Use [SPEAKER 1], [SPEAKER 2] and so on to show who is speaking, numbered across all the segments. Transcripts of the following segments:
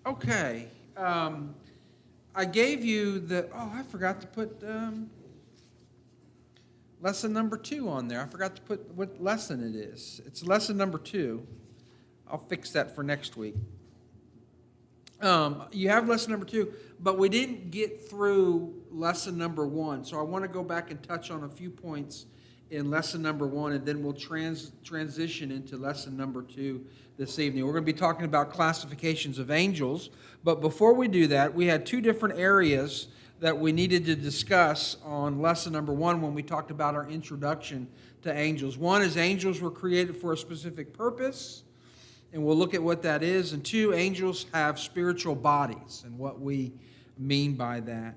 [SPEAKER 1] Okay. I gave you I forgot to put lesson number 2 on there. I forgot to put what lesson it is. It's lesson number 2. I'll fix that for next week. You have lesson number 2, but we didn't get through lesson number 1. So I want to go back and touch on a few points in lesson number 1, and then we'll transition into lesson number 2 this evening. We're going to be talking about classifications of angels, but before we do that, we had 2 different areas that we needed to discuss on lesson number 1 when we talked about our introduction to angels. One is angels were created for a specific purpose, and we'll look at what that is. And 2, angels have spiritual bodies and what we mean by that.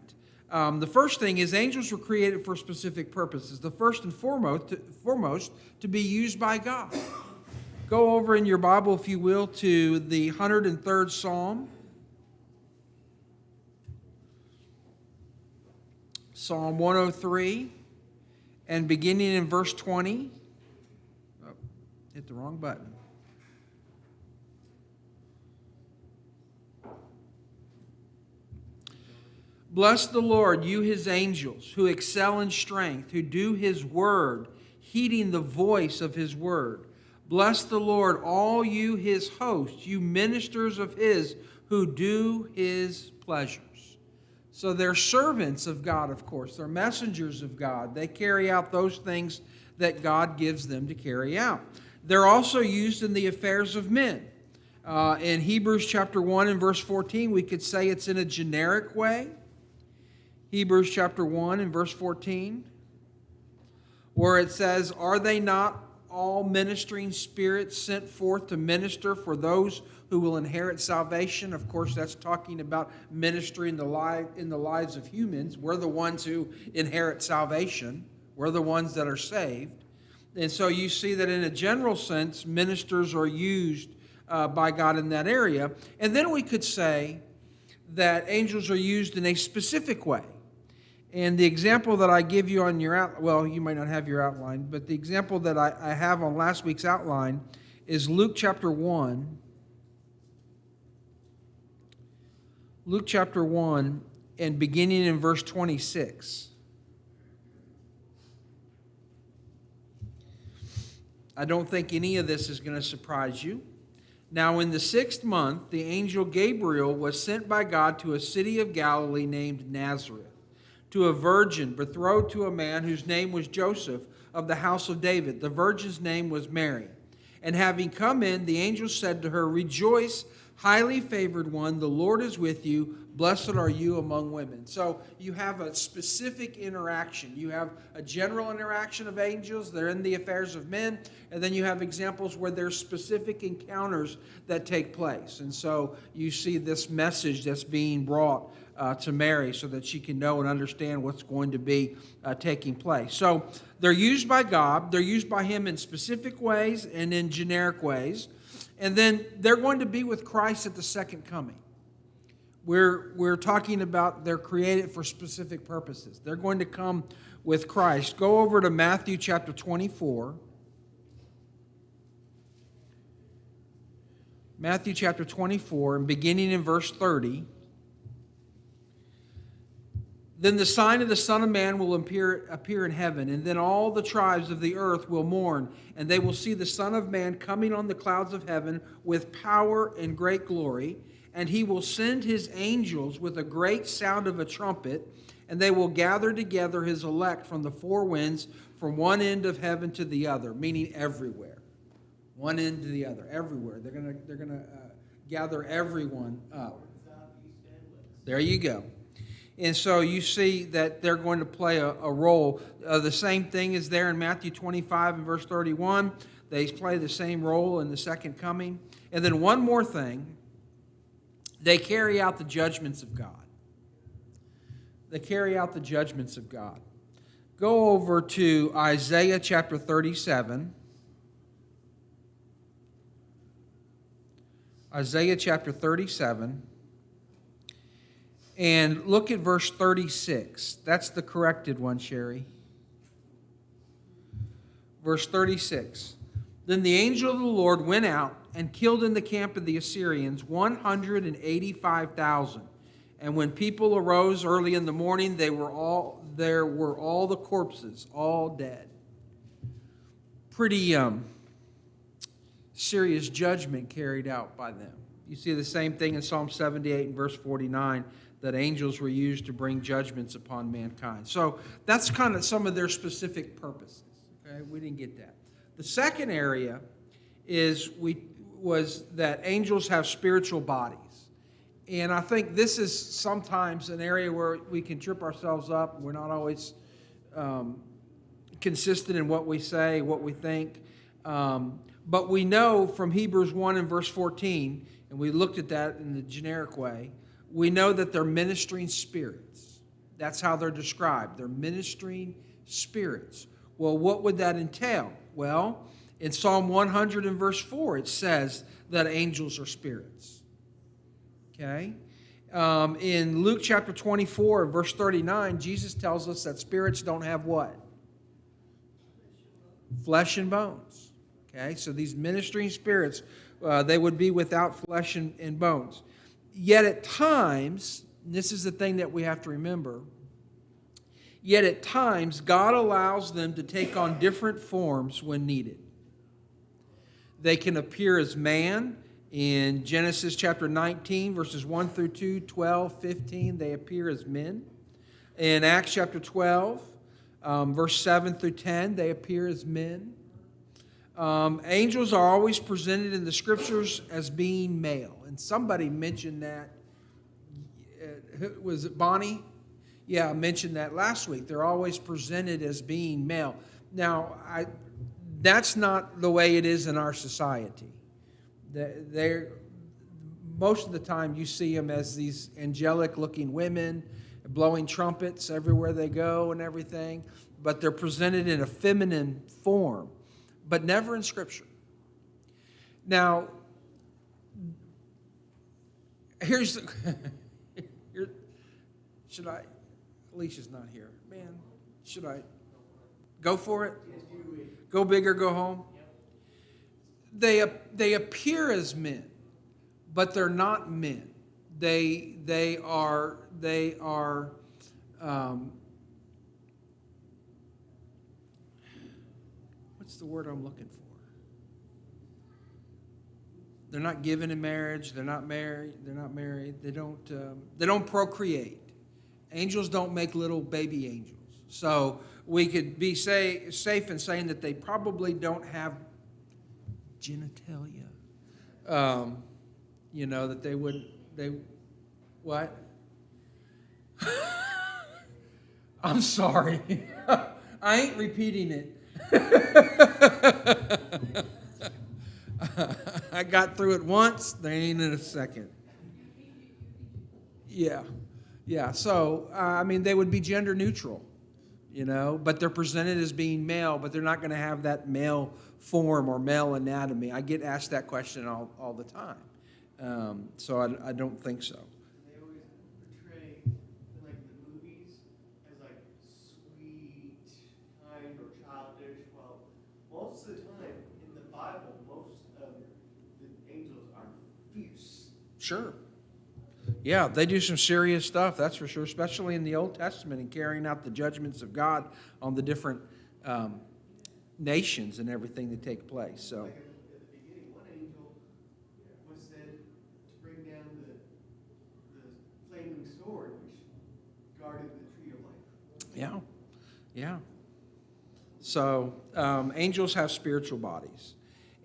[SPEAKER 1] The first thing is angels were created for specific purposes. The first and foremost to be used by God. Go over in your Bible, if you will, to the 103rd Psalm. Psalm 103, and beginning in verse 20. Oh, hit the wrong button. Bless the Lord, you his angels, who excel in strength, who do his word, heeding the voice of his word. Bless the Lord, all you his hosts, you ministers of his, who do his pleasures. So they're servants of God, of course. They're messengers of God. They carry out those things that God gives them to carry out. They're also used in the affairs of men. In Hebrews chapter 1 and verse 14, we could say it's in a generic way. Hebrews chapter 1 and verse 14, where it says, "Are they not all ministering spirits sent forth to minister for those who will inherit salvation?" Of course, that's talking about ministry in the lives of humans. We're the ones who inherit salvation. We're the ones that are saved. And so you see that in a general sense, ministers are used by God in that area. And then we could say that angels are used in a specific way. And the example that I give you on your you might not have your outline, but the example that I have on last week's outline is Luke chapter 1. Luke chapter 1 and beginning in verse 26. I don't think any of this is going to surprise you. Now in the 6th month, the angel Gabriel was sent by God to a city of Galilee named Nazareth, to a virgin betrothed to a man whose name was Joseph, of the house of David. The virgin's name was Mary. And having come in, the angel said to her, "Rejoice, highly favored one, the Lord is with you. Blessed are you among women." So you have a specific interaction. You have a general interaction of angels. They're in the affairs of men. And then you have examples where there's specific encounters that take place. And so you see this message that's being brought to Mary so that she can know and understand what's going to be taking place. So they're used by God. They're used by him in specific ways and in generic ways. And then they're going to be with Christ at the second coming. We're talking about they're created for specific purposes. They're going to come with Christ. Go over to Matthew chapter 24. Matthew chapter 24, and beginning in verse 30. "Then the sign of the Son of Man will appear in heaven, and then all the tribes of the earth will mourn, and they will see the Son of Man coming on the clouds of heaven with power and great glory. And he will send his angels with a great sound of a trumpet, and they will gather together his elect from the four winds, from one end of heaven to the other," meaning everywhere. One end to the other, everywhere. They're gonna gather everyone up. There you go. And so you see that they're going to play a role. The same thing is there in Matthew 25 and verse 31. They play the same role in the second coming. And then one more thing. They carry out the judgments of God. They carry out the judgments of God. Go over to Isaiah chapter 37. Isaiah chapter 37. And look at verse 36. That's the corrected one, Sherry. Verse 36. "Then the angel of the Lord went out and killed in the camp of the Assyrians 185,000. And when people arose early in the morning, there were all the corpses, all dead. Pretty serious judgment carried out by them. You see the same thing in Psalm 78 and verse 49, that angels were used to bring judgments upon mankind. So that's kind of some of their specific purposes. Okay, we didn't get that. The second area was that angels have spiritual bodies. And I think this is sometimes an area where we can trip ourselves up. We're not always consistent in what we say, what we think. But we know from Hebrews 1 and verse 14, and we looked at that in the generic way, we know that they're ministering spirits. That's how they're described. They're ministering spirits. Well, what would that entail? Well, in Psalm 100 and verse 4, it says that angels are spirits. Okay? In Luke chapter 24, verse 39, Jesus tells us that spirits don't have what? Flesh and bones. Okay? So these ministering spirits, they would be without flesh and bones. Yet at times, this is the thing that we have to remember, yet at times, God allows them to take on different forms when needed. They can appear as man. In Genesis chapter 19, verses 1 through 2, 12, 15, they appear as men. In Acts chapter 12, verse 7 through 10, they appear as men. Angels are always presented in the Scriptures as being male. And somebody mentioned that. Was it Bonnie? Yeah, I mentioned that last week. They're always presented as being male. Now, that's not the way it is in our society. Most of the time you see them as these angelic-looking women blowing trumpets everywhere they go and everything, but they're presented in a feminine form, but never in Scripture. Now, should I? Alicia's not here. Man, should I go for it? Go big or go home? They appear as men, but they're not men. They are what's the word I'm looking for? They're not given in marriage. They're not married. They don't procreate. Angels don't make little baby angels. So we could be safe in saying that they probably don't have genitalia. That they wouldn't. What? I'm sorry. I ain't repeating it. I got through it once. They ain't in a second. Yeah. So, they would be gender neutral, but they're presented as being male, but they're not going to have that male form or male anatomy. I get asked that question all the time. So I don't think so.
[SPEAKER 2] They always portray, like the movies, as like sweet, kind, or childish. Well, most of the time in the Bible, most of the angels are fierce.
[SPEAKER 1] Sure. Yeah, they do some serious stuff, that's for sure, especially in the Old Testament and carrying out the judgments of God on the different nations and everything that take place. So.
[SPEAKER 2] Like at the beginning, one angel was said to bring down the flaming sword which guarded the tree of life.
[SPEAKER 1] Yeah. So angels have spiritual bodies.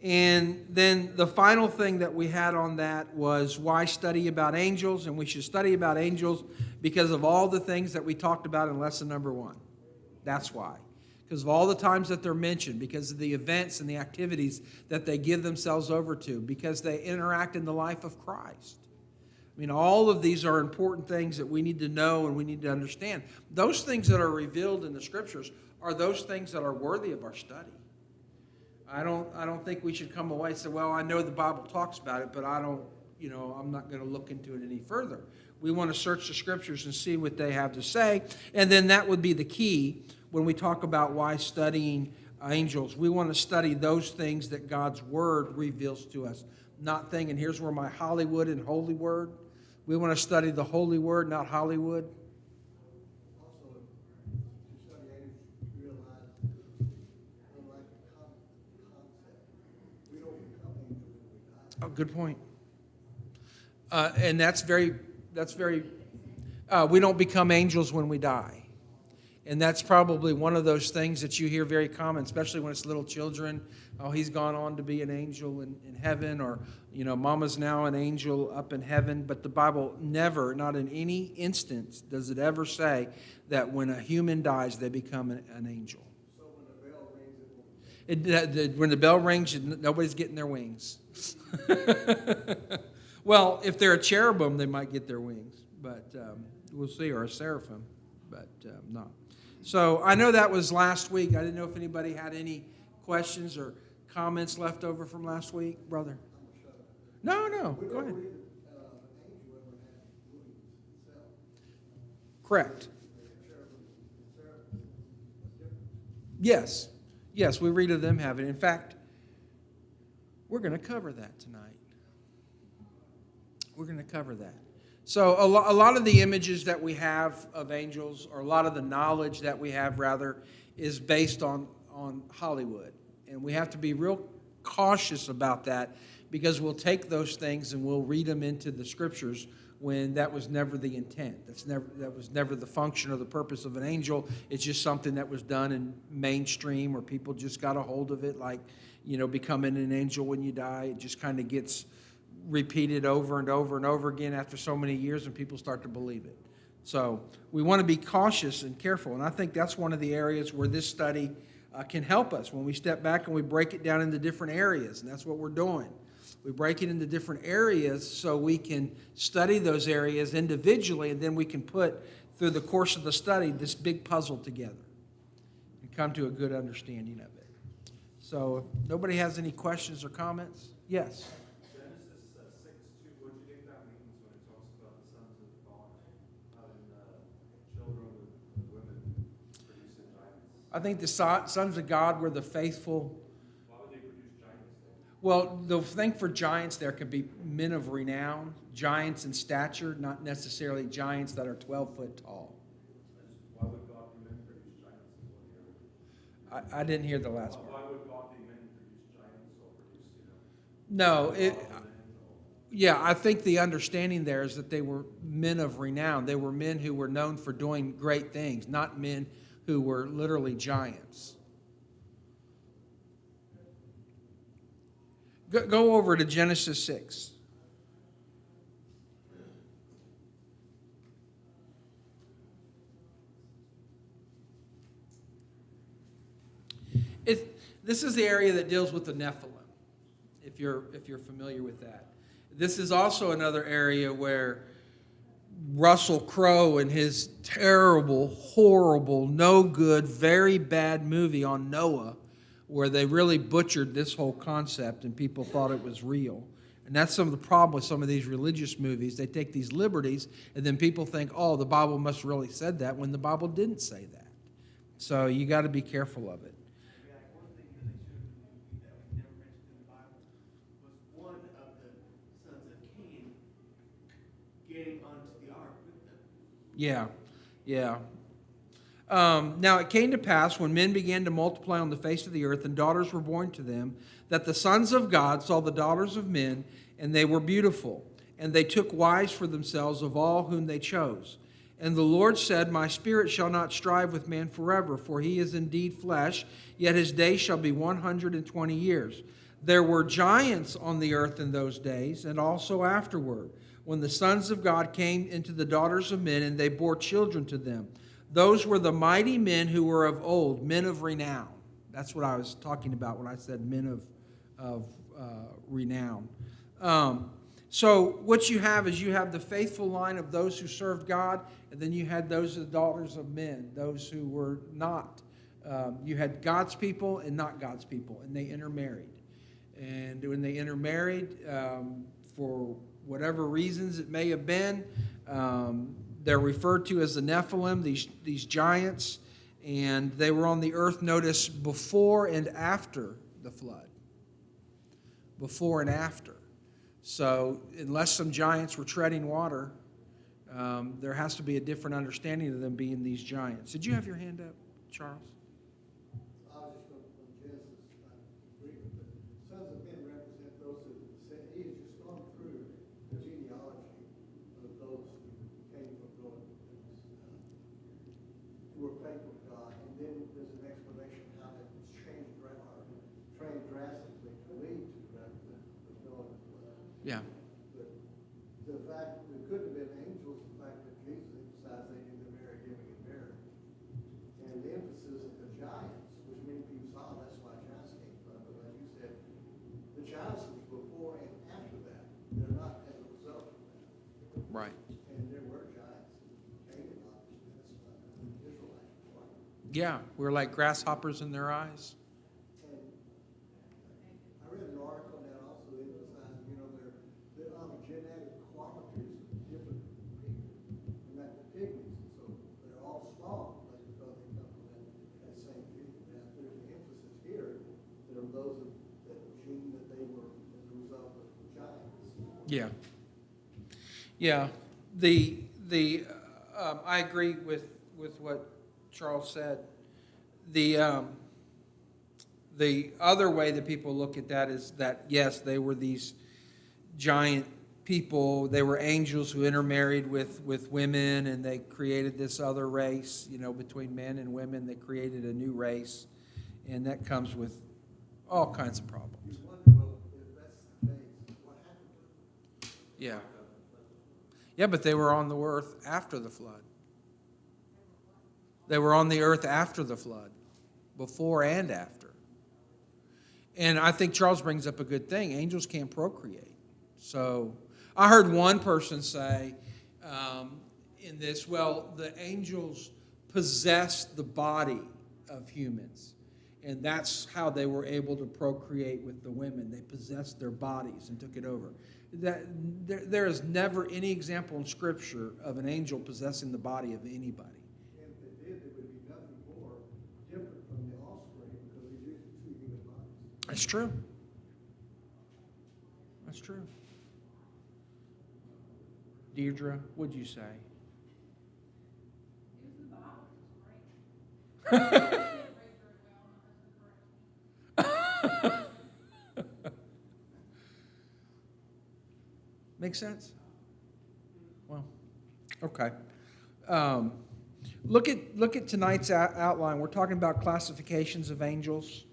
[SPEAKER 1] And then the final thing that we had on that was why study about angels, and we should study about angels because of all the things that we talked about in lesson number 1. That's why. Because of all the times that they're mentioned, because of the events and the activities that they give themselves over to, because they interact in the life of Christ. All of these are important things that we need to know and we need to understand. Those things that are revealed in the Scriptures are those things that are worthy of our study. I don't think we should come away and say, well, I know the Bible talks about it, but I'm not going to look into it any further. We want to search the Scriptures and see what they have to say, and then that would be the key when we talk about why studying angels. We want to study those things that God's Word reveals to us. not thinking, here's where my Hollywood and holy word. We want to study the holy word, not Hollywood.
[SPEAKER 3] Also, to study angels, you realize they're like a concept. We don't become angels when we die.
[SPEAKER 1] Oh, good point. And that's very, we don't become angels when we die. And that's probably one of those things that you hear very common, especially when it's little children. Oh, he's gone on to be an angel in heaven, or, mama's now an angel up in heaven. But the Bible never, not in any instance, does it ever say that when a human dies, they become an angel.
[SPEAKER 3] So when the bell rings,
[SPEAKER 1] When the bell rings, nobody's getting their wings. Well, if they're a cherubim, they might get their wings, but we'll see, or a seraphim, but not. So I know that was last week. I didn't know if anybody had any questions or comments left over from last week, brother. No, go ahead.
[SPEAKER 3] angel ever has wings itself.
[SPEAKER 1] Correct.
[SPEAKER 3] Cherubim and seraphim is different.
[SPEAKER 1] Yes, we read of them having. In fact, we're going to cover that tonight. We're going to cover that. So a lot of the images that we have of angels, or a lot of the knowledge that we have, rather, is based on Hollywood. And we have to be real cautious about that, because we'll take those things and we'll read them into the Scriptures when that was never the intent. That was never the function or the purpose of an angel. It's just something that was done in mainstream, or people just got a hold of it, like, becoming an angel when you die. It just kind of gets repeated over and over and over again after so many years, and people start to believe it. So we want to be cautious and careful, and I think that's one of the areas where this study can help us when we step back and we break it down into different areas, and that's what we're doing. We break it into different areas so we can study those areas individually, and then we can put, through the course of the study, this big puzzle together and come to a good understanding of it. So if nobody has any questions or comments? Yes? I think the sons of God were the faithful.
[SPEAKER 4] Why would they produce giants then?
[SPEAKER 1] Well, the thing for giants there could be men of renown, giants in stature, not necessarily giants that are 12 foot tall.
[SPEAKER 4] Why would godly men produce giants?
[SPEAKER 1] I didn't hear the last part.
[SPEAKER 4] Why would godly men produce giants or produce,
[SPEAKER 1] No,
[SPEAKER 4] men
[SPEAKER 1] yeah, I think the understanding there is that they were men of renown. They were men who were known for doing great things, not men who were literally giants. Go over to Genesis 6. This is the area that deals with the Nephilim, if you're familiar with that. This is also another area where Russell Crowe and his terrible, horrible, no good, very bad movie on Noah, where they really butchered this whole concept and people thought it was real. And that's some of the problem with some of these religious movies. They take these liberties and then people think, oh, the Bible must really said that, when the Bible didn't say that. So you got to be careful of it.
[SPEAKER 2] Yeah, one thing that they should that we never mentioned in the Bible was one of the sons of Cain getting onto the ark with them.
[SPEAKER 1] Yeah. Now it came to pass, when men began to multiply on the face of the earth, and daughters were born to them, that the sons of God saw the daughters of men, and they were beautiful. And they took wives for themselves of all whom they chose. And the Lord said, my spirit shall not strive with man forever, for he is indeed flesh, yet his days shall be 120 years. There were giants on the earth in those days, and also afterward, when the sons of God came into the daughters of men, and they bore children to them. Those were the mighty men who were of old, men of renown. That's what I was talking about when I said men of renown. So what you have is you have the faithful line of those who served God, and then you had those of the daughters of men, those who were not. You had God's people and not God's people, and they intermarried. And when they intermarried, for whatever reasons it may have been, they're referred to as the Nephilim, these giants, and they were on the earth, notice, before and after the flood. Before and after. So unless some giants were treading water, there has to be a different understanding of them being these giants. Did you have your hand up, Charles?
[SPEAKER 3] I was just going from Genesis, I agree with it. Sons of men represent those who said, he has just gone through the genealogy of those who came from God, who were faithful to God. And then there's an explanation how that was changed drastically to lead to the Noah flood.
[SPEAKER 1] Yeah.
[SPEAKER 3] The fact that it couldn't have been angels, the fact that Jesus emphasized they knew the very giving in marriage. And the emphasis of the giants, which many people saw, that's why giants came from. But like you said, the giants was before and after that. They're not as a result of that.
[SPEAKER 1] Right.
[SPEAKER 3] And there were giants in Canaan, obviously. That's what the Israelites were.
[SPEAKER 1] Yeah, we're like grasshoppers in their eyes.
[SPEAKER 3] And I read an article that also emphasized, there are genetic qualities of different people, and that the pygmies, and so they're all small, but because they come from that same people. Now, there's an emphasis here, there are those that gene that they were as a result of the giants.
[SPEAKER 1] Yeah. Yeah. I agree with what Charles said. The other way that people look at that is that, yes, they were these giant people. They were angels who intermarried with women, and they created this other race, between men and women. They created a new race, and that comes with all kinds of problems.
[SPEAKER 3] You wonder, well, if that's the case, what happened to them?
[SPEAKER 1] Yeah. Yeah, but they were on the earth after the flood. They were on the earth after the flood, before and after. And I think Charles brings up a good thing. Angels can't procreate. So I heard one person say in this, well, the angels possessed the body of humans. And that's how they were able to procreate with the women. They possessed their bodies and took it over. There is never any example in Scripture of an angel possessing the body of anybody.
[SPEAKER 3] And if they did, there would be nothing more different from the offspring because he's using two human bodies.
[SPEAKER 1] That's true. That's true. Deirdre, what'd you say? Make sense? Well, okay. Look at tonight's outline. We're talking about classifications of angels,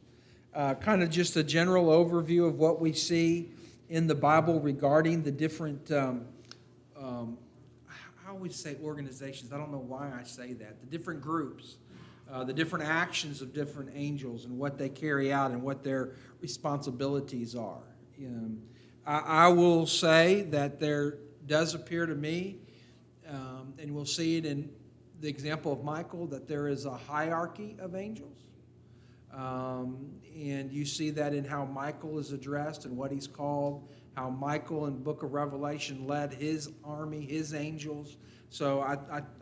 [SPEAKER 1] kind of just a general overview of what we see in the Bible regarding the different, I always say organizations. I don't know why I say that. The different groups, the different actions of different angels and what they carry out and what their responsibilities are. I will say that there does appear to me, and we'll see it in the example of Michael, that there is a hierarchy of angels. And you see that in how Michael is addressed and what he's called, how Michael in the book of Revelation led his army, his angels. So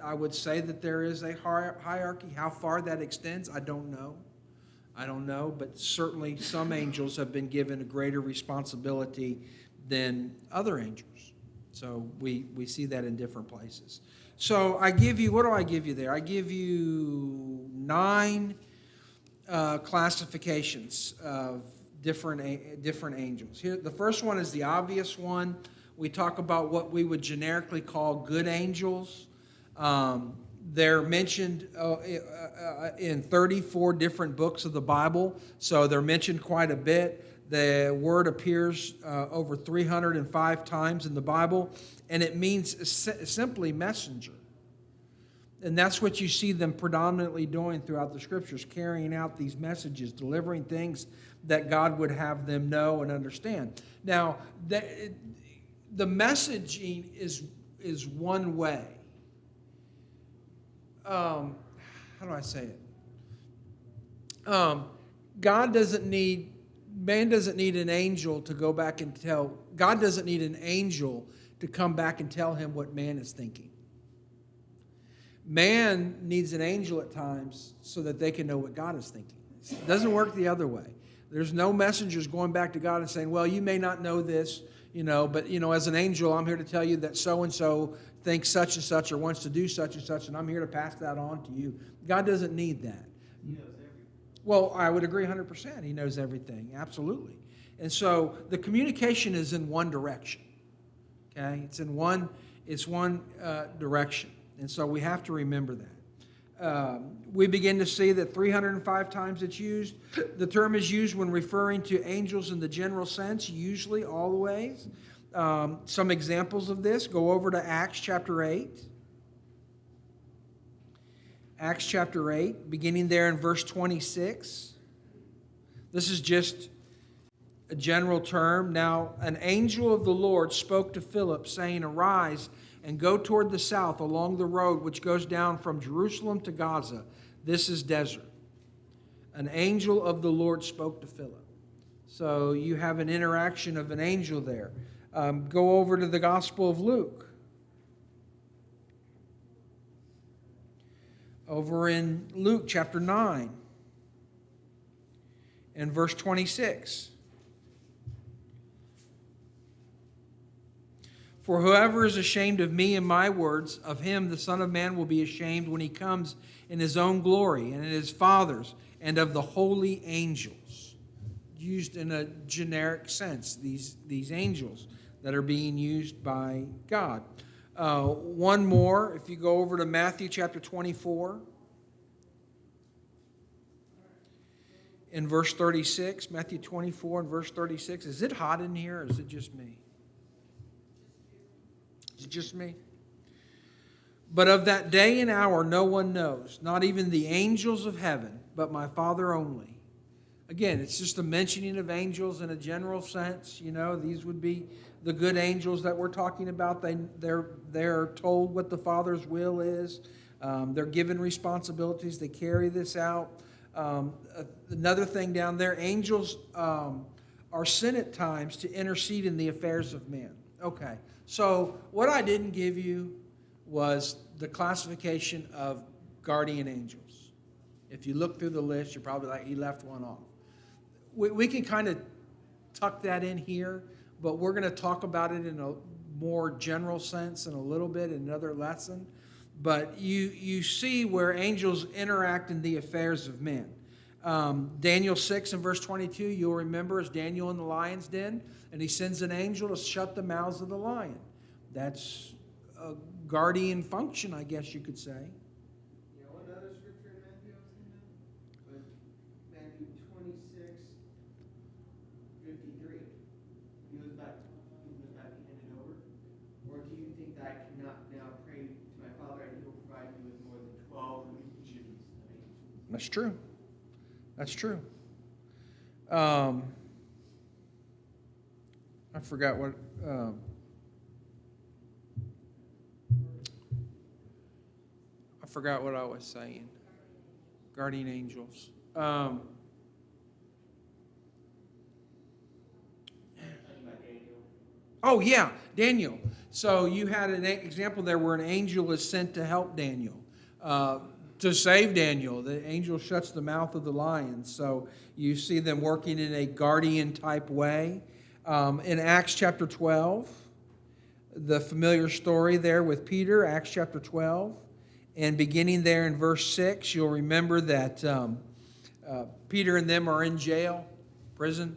[SPEAKER 1] I would say that there is a hierarchy. How far that extends, I don't know. But certainly some angels have been given a greater responsibility than other angels. So we see that in different places. So I give you, what do I give you there? I give you 9 classifications of different angels. Here, the first one is the obvious one. We talk about what we would generically call good angels. They're mentioned in 34 different books of the Bible, so they're mentioned quite a bit. The word appears over 305 times in the Bible, and it means simply messenger. And that's what you see them predominantly doing throughout the Scriptures, carrying out these messages, delivering things that God would have them know and understand. Now, the messaging is one way. How do I say it? Man doesn't need an angel to go back and tell, God doesn't need an angel to come back and tell him what man is thinking. Man needs an angel at times so that they can know what God is thinking. It doesn't work the other way. There's no messengers going back to God and saying, well, you may not know this. But, as an angel, I'm here to tell you that so-and-so thinks such and such or wants to do such and such, and I'm here to pass that on to you. God doesn't need that.
[SPEAKER 2] He knows everything.
[SPEAKER 1] Well, I would agree 100%. He knows everything, absolutely. And so the communication is in one direction, okay? It's one direction. And so we have to remember that. We begin to see that 305 times it's used. The term is used when referring to angels in the general sense, usually, always. Some examples of this, go over to Acts chapter 8. Acts chapter 8, beginning there in verse 26. This is just a general term. Now, an angel of the Lord spoke to Philip, saying, "Arise and go toward the south along the road which goes down from Jerusalem to Gaza. This is desert." An angel of the Lord spoke to Philip. So you have an interaction of an angel there. Go over to the Gospel of Luke. Over in Luke chapter 9 and verse 26. "For whoever is ashamed of me and my words, of him the Son of Man will be ashamed when he comes in his own glory and in his Father's and of the holy angels." Used in a generic sense, these angels that are being used by God. One more, if you go over to Matthew chapter 24 in verse 36. Matthew 24 and verse 36. Is it hot in here or is it just me? Is it just me? "But of that day and hour no one knows, not even the angels of heaven, but my Father only." Again, it's just a mentioning of angels in a general sense. These would be the good angels that we're talking about. They're told what the Father's will is. They're given responsibilities. They carry this out. Another thing down there, angels are sent at times to intercede in the affairs of men. Okay, so what I didn't give you was the classification of guardian angels. If you look through the list, you're probably like, he left one off. We can kind of tuck that in here, but we're going to talk about it in a more general sense in a little bit in another lesson. But you see where angels interact in the affairs of men. Daniel 6 and verse 22, you'll remember, is Daniel in the lion's den, and he sends an angel to shut the mouths of the lion. That's a guardian function, I guess you could say.
[SPEAKER 2] You know what other scripture in Matthew I was thinking of? Was Matthew 26:53. He was about to be handed over. Or do you think that I cannot now pray to my Father and he will provide me with more than 12 legions of angels?
[SPEAKER 1] That's true. That's true. I forgot what... I forgot what I was saying. Guardian angels. Oh, yeah, Daniel. So you had an example there where an angel is sent to help Daniel, to save Daniel. The angel shuts the mouth of the lion. So you see them working in a guardian type way. In Acts chapter 12, the familiar story there with Peter, Acts chapter 12. And beginning there in verse 6, you'll remember that Peter and them are in jail, prison.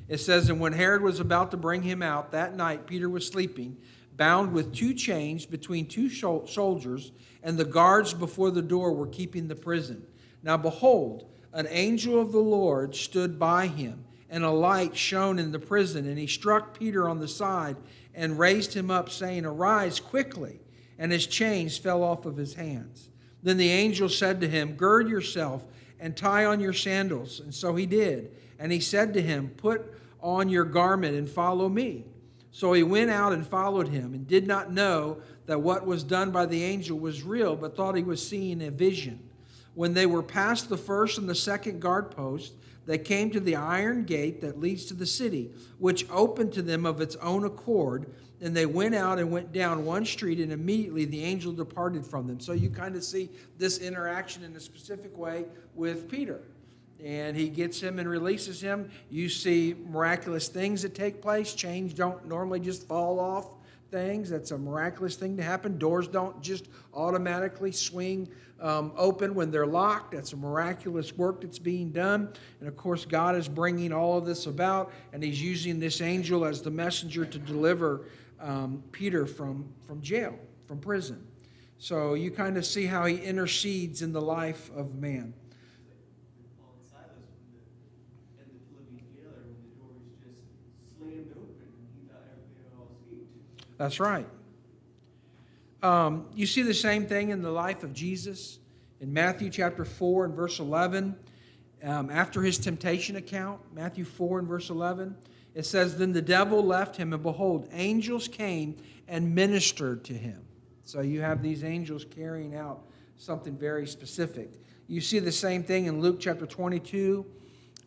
[SPEAKER 1] It says, "And when Herod was about to bring him out, that night Peter was sleeping, bound with 2 chains between 2 soldiers, and the guards before the door were keeping the prison. Now behold, an angel of the Lord stood by him, and a light shone in the prison. And he struck Peter on the side and raised him up, saying, 'Arise quickly.' And his chains fell off of his hands. Then the angel said to him, 'Gird yourself and tie on your sandals.' And so he did. And he said to him, 'Put on your garment and follow me.' So he went out and followed him, and did not know that what was done by the angel was real, but thought he was seeing a vision. When they were past the first and the second guard post, they came to the iron gate that leads to the city, which opened to them of its own accord. And they went out and went down one street, and immediately the angel departed from them." So you kind of see this interaction in a specific way with Peter. and he gets him and releases him. You see miraculous things that take place. Chains don't normally just fall off things. That's a miraculous thing to happen. Doors don't just automatically swing open when they're locked. That's a miraculous work that's being done. And of course, God is bringing all of this about, and he's using this angel as the messenger to deliver Peter from jail, from prison. So you kind of see how he intercedes in the life of man.
[SPEAKER 2] Paul and Silas, when the Philippian jailer, when the door was just slammed open, and he thought everything had all escaped.
[SPEAKER 1] That's right. You see the same thing in the life of Jesus in Matthew chapter 4 and verse 11. After his temptation account, Matthew 4 and verse 11, it says, "Then the devil left him, and behold, angels came and ministered to him." So you have these angels carrying out something very specific. You see the same thing in Luke chapter 22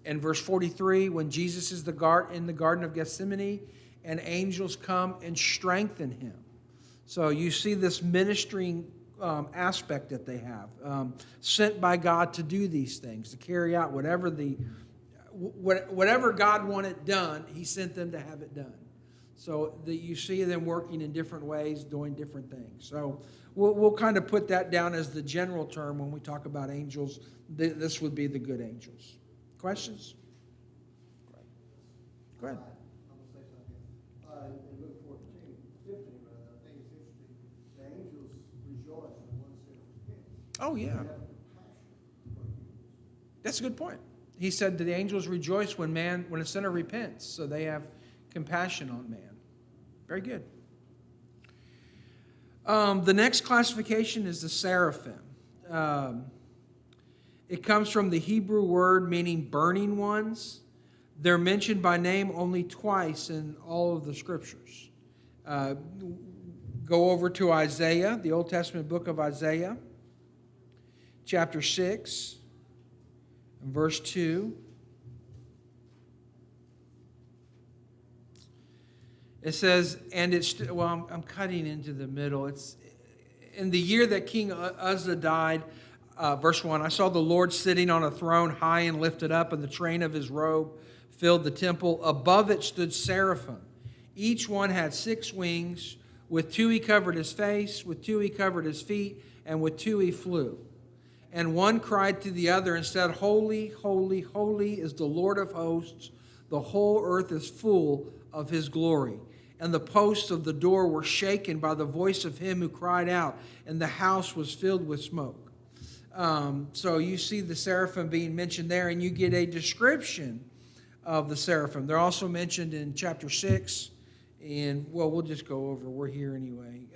[SPEAKER 1] and verse 43, when Jesus is in the Garden of Gethsemane, and angels come and strengthen him. So you see this ministering aspect that they have, sent by God to do these things, to carry out whatever God wanted done, he sent them to have it done. So you see them working in different ways, doing different things. So we'll kind of put that down as the general term when we talk about angels. This would be the good angels. Questions? Go ahead.
[SPEAKER 3] I'm going to say something. In Luke 15, rather, I think it's interesting. The angels rejoice when one sinner repents.
[SPEAKER 1] Oh, yeah.
[SPEAKER 3] They have compassion for you.
[SPEAKER 1] That's a good point. He said that the angels rejoice when a sinner repents, so they have compassion on man. Very good. The next classification is the seraphim. It comes from the Hebrew word meaning burning ones. They're mentioned by name only twice in all of the scriptures. Go over to Isaiah, the Old Testament book of Isaiah, chapter 6, and verse 2. It says, I'm cutting into the middle. It's in the year that King Uzzah died, verse 1, I saw the Lord sitting on a throne high and lifted up, and the train of his robe filled the temple. Above it stood seraphim. Each one had 6 wings. With 2 he covered his face, with 2 he covered his feet, and with 2 he flew. And one cried to the other and said, Holy, holy, holy is the Lord of hosts. The whole earth is full of his glory. And the posts of the door were shaken by the voice of him who cried out, and the house was filled with smoke. So you see the seraphim being mentioned there, and you get a description of the seraphim. They're also mentioned in chapter 6, and, well, we'll just go over. We're here anyway.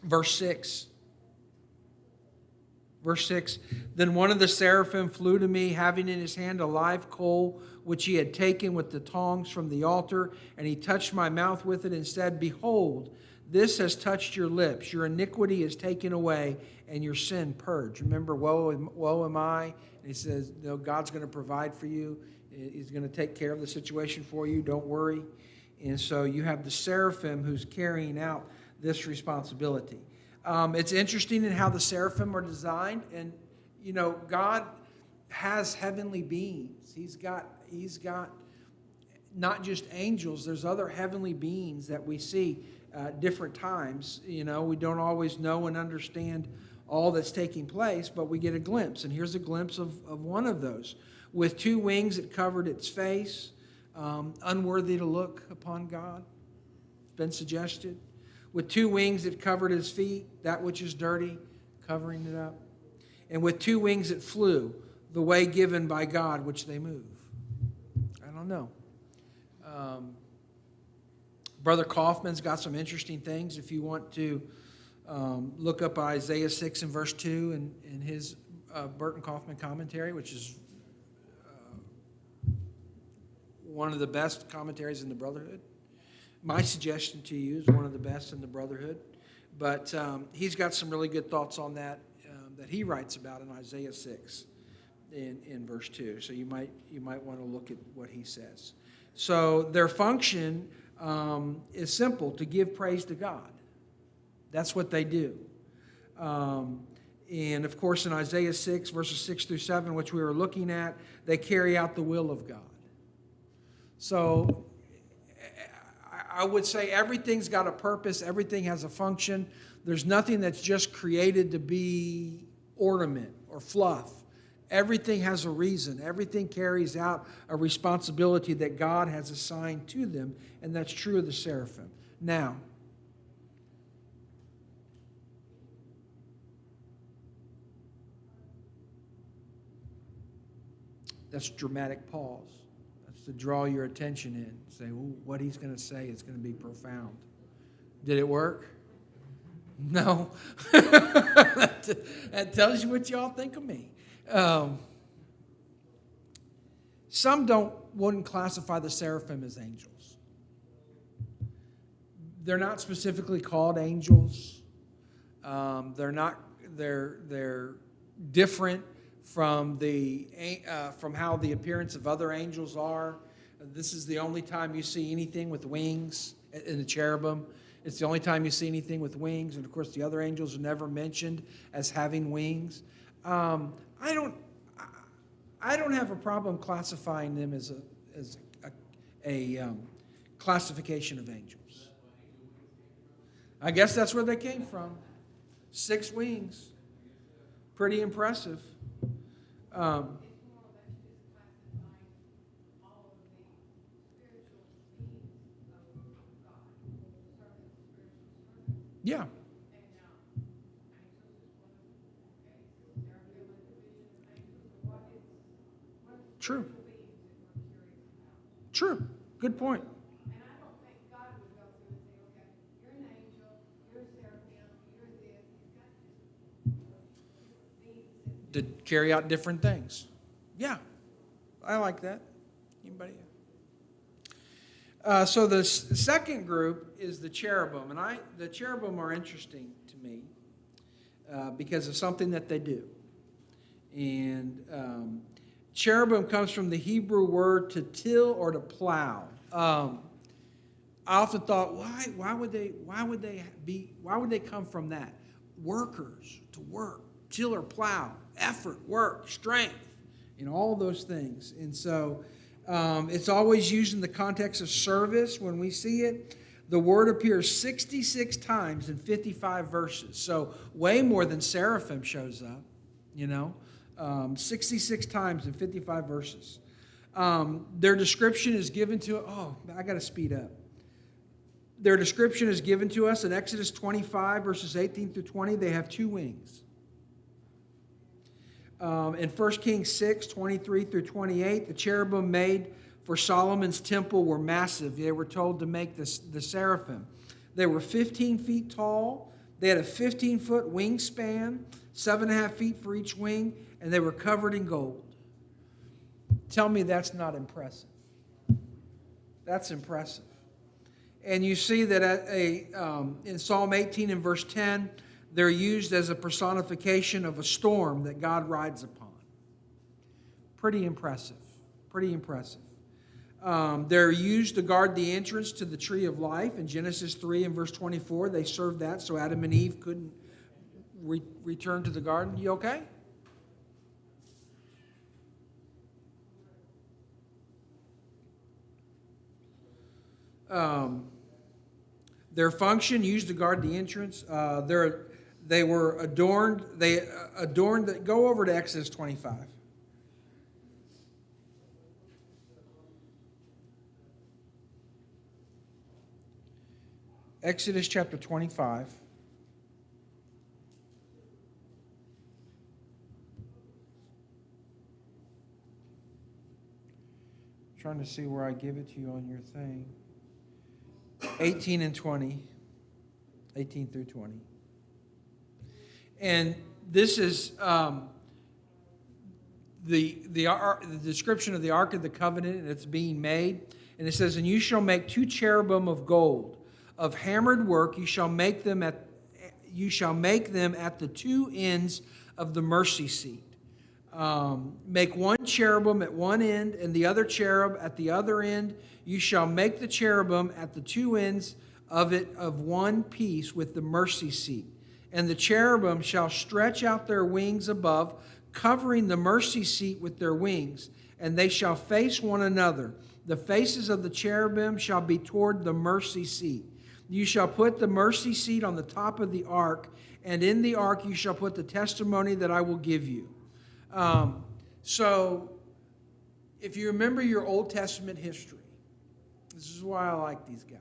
[SPEAKER 1] Verse 6. Verse 6, then one of the seraphim flew to me, having in his hand a live coal, which he had taken with the tongs from the altar, and he touched my mouth with it and said, Behold, this has touched your lips. Your iniquity is taken away, and your sin purged. Remember, woe am I? And he says, no, God's going to provide for you. He's going to take care of the situation for you. Don't worry. And so you have the seraphim who's carrying out this responsibility. It's interesting in how the seraphim are designed, and God has heavenly beings. He's got not just angels. There's other heavenly beings that we see different times. We don't always know and understand all that's taking place, but we get a glimpse, and here's a glimpse of one of those. With 2 wings, it covered its face, unworthy to look upon God. It's been suggested. With 2 wings, it covered his feet, that which is dirty, covering it up. And with 2 wings, it flew, the way given by God, which they move. I don't know. Brother Kaufman's got some interesting things. If you want to look up Isaiah 6 and verse 2 in his Burton Kaufman commentary, which is one of the best commentaries in the Brotherhood. My suggestion to you is one of the best in the Brotherhood. But he's got some really good thoughts on that that he writes about in Isaiah 6 in verse 2. So you might want to look at what he says. So their function is simple, to give praise to God. That's what they do. And of course, in Isaiah 6, verses 6 through 7, which we were looking at, they carry out the will of God. So I would say everything's got a purpose, everything has a function. There's nothing that's just created to be ornament or fluff. Everything has a reason. Everything carries out a responsibility that God has assigned to them, and that's true of the seraphim. Now, that's dramatic pause. That's to draw your attention in. Say, well, what he's going to say is going to be profound. Did it work? No. That tells you what y'all think of me. Some wouldn't classify the seraphim as angels. They're not specifically called angels. They're different from how the appearance of other angels are. This is the only time you see anything with wings in the cherubim. It's the only time you see anything with wings, and of course the other angels are never mentioned as having wings. I don't have a problem classifying them as a classification of angels. I guess that's where they came from. 6 wings, pretty impressive. Yeah. True. True. Good point.
[SPEAKER 5] And I don't think God would go through and say, okay, you're an angel, you're a seraphim, you're this. He's got
[SPEAKER 1] To carry out different things. Yeah. I like that. Anybody else? So the second group is the cherubim. And the cherubim are interesting to me because of something that they do. And cherubim comes from the Hebrew word to till or to plow. I often thought, why would they come from that? Workers, to work, till or plow, effort, work, strength, all those things. And so it's always used in the context of service when we see it. The word appears 66 times in 55 verses. So way more than seraphim shows up, 66 times in 55 verses. Their description is given to, I got to speed up. Their description is given to us in Exodus 25, verses 18 through 20. They have 2 wings. In 1 Kings 6, 23 through 28, the cherubim made for Solomon's temple were massive. They were told to make the seraphim. They were 15 feet tall. They had a 15-foot wingspan, 7.5 feet for each wing, and they were covered in gold. Tell me that's not impressive. That's impressive. And you see that in Psalm 18 and verse 10, they're used as a personification of a storm that God rides upon. Pretty impressive. Pretty impressive. They're used to guard the entrance to the tree of life. In Genesis 3 and verse 24, they served that so Adam and Eve couldn't return to the garden. You okay? Their function used to guard the entrance. They were adorned. Go over to Exodus 25. Exodus chapter 25. I'm trying to see where I give it to you on your thing. 18 and 20. 18 through 20. And this is the description of the Ark of the Covenant, and it's being made. And it says, "And you shall make 2 cherubim of gold, of hammered work. You shall make them at the 2 ends of the mercy seat. Make 1 cherubim at one end, and the other cherub at the other end. You shall make the cherubim at the 2 ends of it of one piece with the mercy seat. And the cherubim shall stretch out their wings above, covering the mercy seat with their wings, and they shall face one another. The faces of the cherubim shall be toward the mercy seat. You shall put the mercy seat on the top of the ark, and in the ark you shall put the testimony that I will give you. So, if you remember your Old Testament history, this is why I like these guys.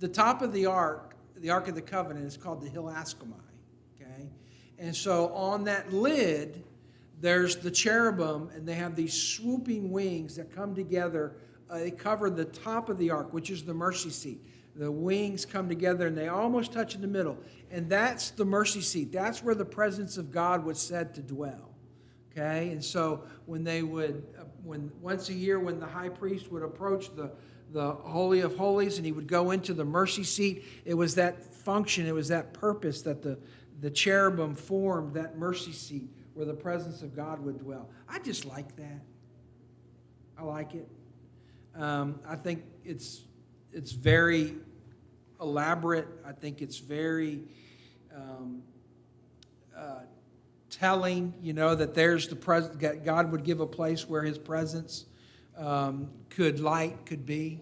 [SPEAKER 1] The top of the Ark of the Covenant, is called the Hill Ascomai. Okay? And so on that lid, there's the cherubim, and they have these swooping wings that come together. They cover the top of the ark, which is the mercy seat. The wings come together, and they almost touch in the middle. And that's the mercy seat. That's where the presence of God was said to dwell. Okay? And so when they would, once a year, when the high priest would approach the Holy of Holies, and he would go into the mercy seat, it was that function, it was that purpose that the cherubim formed, that mercy seat where the presence of God would dwell. I just like that. I like it. I think it's very elaborate. I think it's very telling, that there's the presence. God would give a place where His presence could be.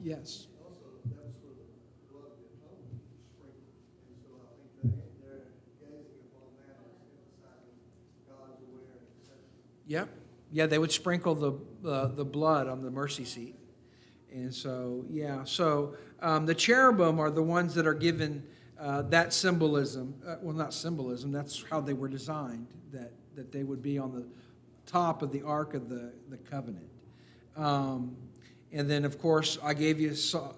[SPEAKER 1] Yes.
[SPEAKER 3] Also, that's where the blood of the atonement is sprinkled. And so I think that they're gazing upon that as emphasizing God's aware and acceptance.
[SPEAKER 1] Yep. Yeah, they would sprinkle the blood on the mercy seat. And so, yeah. So the cherubim are the ones that are given that symbolism. Well, not symbolism. That's how they were designed, that they would be on the top of the Ark of the Covenant. And then, of course,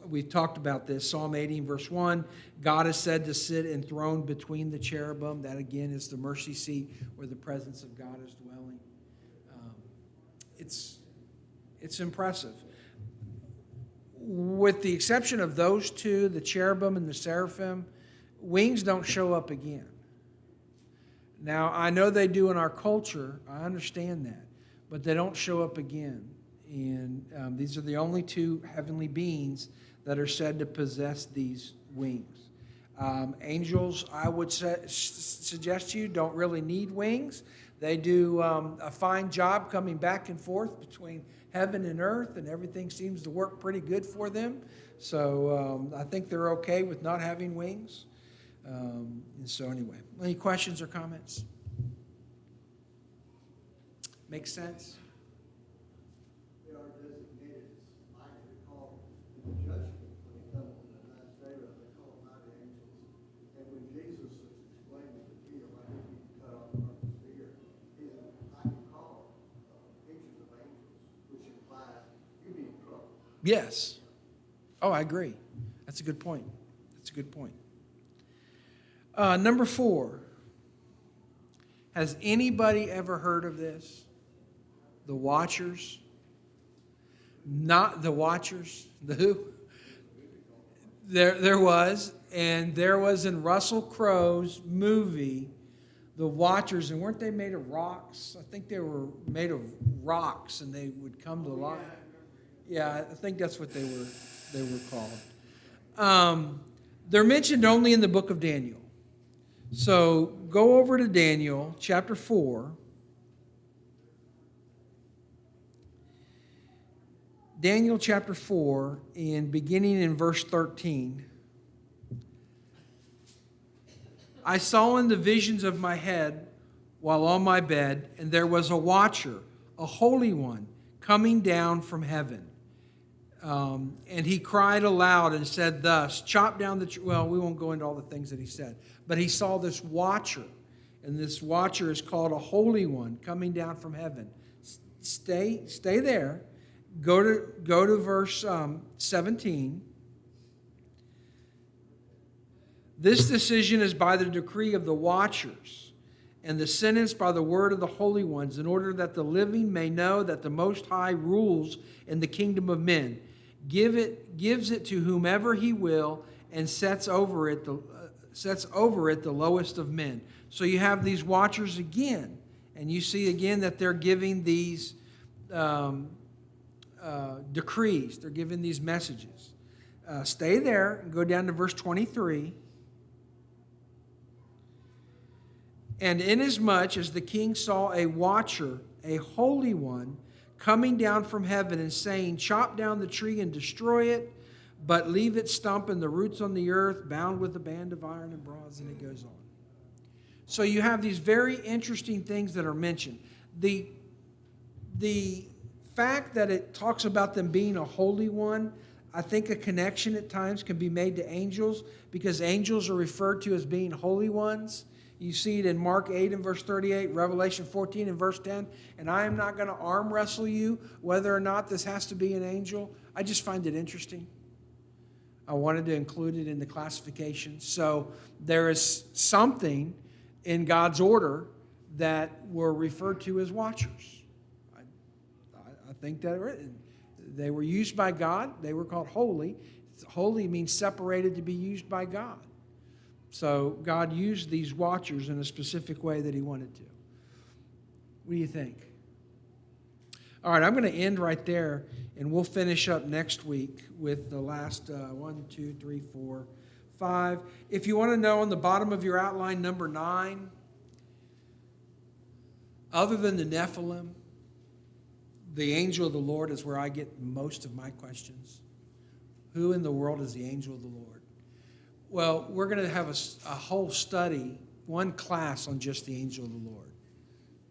[SPEAKER 1] we talked about this, Psalm 18, verse 1. God is said to sit enthroned between the cherubim. That, again, is the mercy seat where the presence of God is dwelling. It's impressive. With the exception of those two, the cherubim and the seraphim, wings don't show up again. Now, I know they do in our culture. I understand that. But they don't show up again. And these are the only two heavenly beings that are said to possess these wings. Angels, I would suggest to you, don't really need wings. They do a fine job coming back and forth between heaven and earth, and everything seems to work pretty good for them. So I think they're okay with not having wings. And so anyway, any questions or comments? Makes sense?
[SPEAKER 3] They are designated as mighty. They call in the judgment when He comes in the last day, they call them mighty angels. And when Jesus was explaining the deal, I think He cut off from His ear, He said, I can call pictures of angels, which implies you be in trouble.
[SPEAKER 1] Yes. Oh, I agree. That's a good point. Number 4. Has anybody ever heard of this? The Watchers? Not the Watchers. The who? There was. And there was in Russell Crowe's movie, The Watchers. And weren't they made of rocks? I think they were made of rocks, and they would come to life. Yeah, I think that's what they were called. They're mentioned only in the book of Daniel. So go over to Daniel chapter 4. Daniel chapter 4, and beginning in verse 13. I saw in the visions of my head while on my bed, and there was a watcher, a holy one, coming down from heaven. And he cried aloud and said thus, chop down the... Well, we won't go into all the things that he said. But he saw this watcher, and this watcher is called a holy one coming down from heaven. Stay there. Go to verse 17. This decision is by the decree of the watchers, and the sentence by the word of the holy ones, in order that the living may know that the Most High rules in the kingdom of men. Gives it to whomever He will, and sets over it the lowest of men. So you have these watchers again, and you see again that they're giving these decrees. They're giving these messages. Stay there and go down to verse 23. And inasmuch as the king saw a watcher, a holy one, coming down from heaven and saying, chop down the tree and destroy it, but leave its stump and the roots on the earth, bound with a band of iron and bronze, and it goes on. So you have these very interesting things that are mentioned. The fact that it talks about them being a holy one, I think a connection at times can be made to angels, because angels are referred to as being holy ones. You see it in Mark 8 and verse 38, Revelation 14 and verse 10. And I am not going to arm wrestle you whether or not this has to be an angel. I just find it interesting. I wanted to include it in the classification. So there is something in God's order that were referred to as watchers. I think that they were used by God. They were called holy. Holy means separated to be used by God. So God used these watchers in a specific way that he wanted to. What do you think? All right, I'm going to end right there, and we'll finish up next week with the last 1, 2, 3, 4, 5. If you want to know, on the bottom of your outline, number 9, other than the Nephilim, the angel of the Lord is where I get most of my questions. Who in the world is the angel of the Lord? Well, we're going to have a whole study, one class on just the angel of the Lord.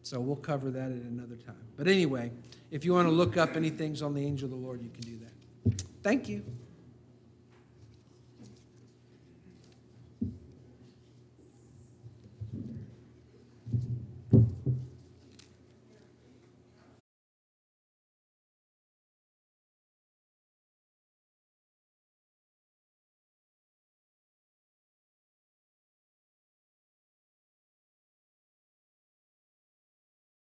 [SPEAKER 1] So we'll cover that at another time. But anyway, if you want to look up anything on the angel of the Lord, you can do that. Thank you.